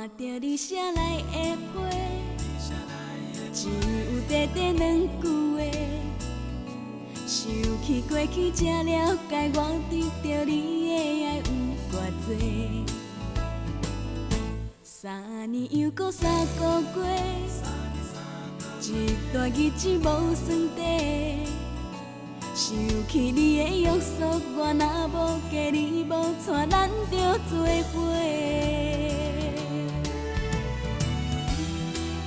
着你写来的批，只有短短两句话。想起过去，才了解我得到你的爱有偌多。3年又过3个月，一段日子无算短。想起你的约束，我若无嫁你，无娶咱着做伙。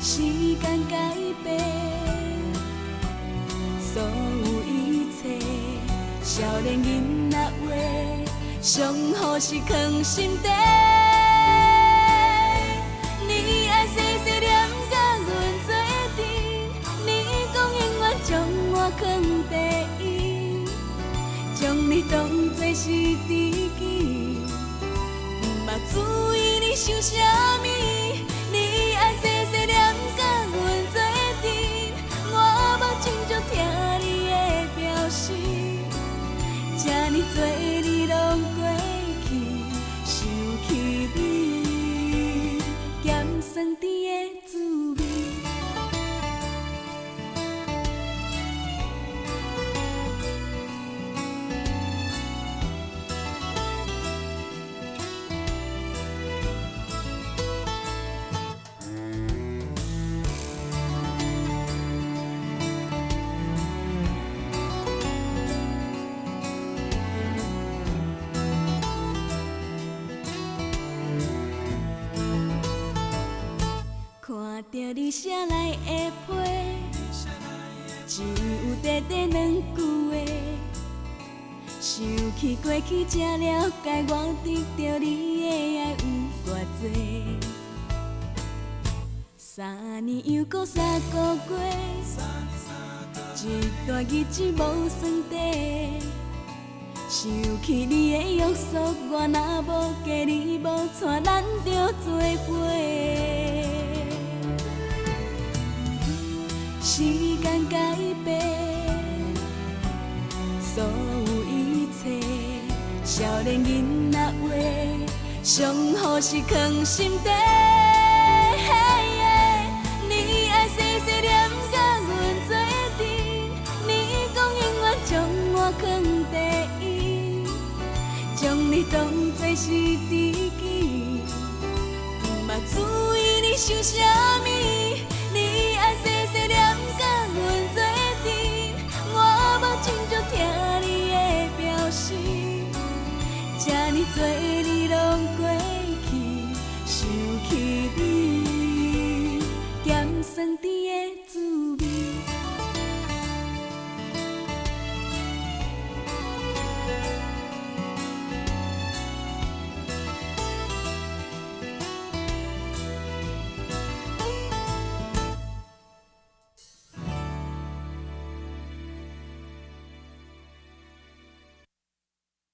时间改变所有一切，少年囡仔话，上好是藏心底。你爱细细念甲阮做阵，你讲永远将我放第一，将你当作是知己，毋捌注意你想啥物。你爱细细念甲阮做阵，我无亲像听你的表示，这呢多年拢过去，想起你，咸酸甜的滋味。看着你写来的批，只有短短两句话。想起过去，才了解我得到你的爱有偌多。3年又过3个月，一段日子无算短。想起你的约束，我若无嫁你，无娶咱着做伙。时间改变所有一切，少年囡仔话，上好是藏心底。你爱细细念甲阮做阵，你讲永远将我放第一，将你当作是知己，毋捌注意你想啥物。你爱细细念甲阮做阵，我无亲像听你的表示，这呢多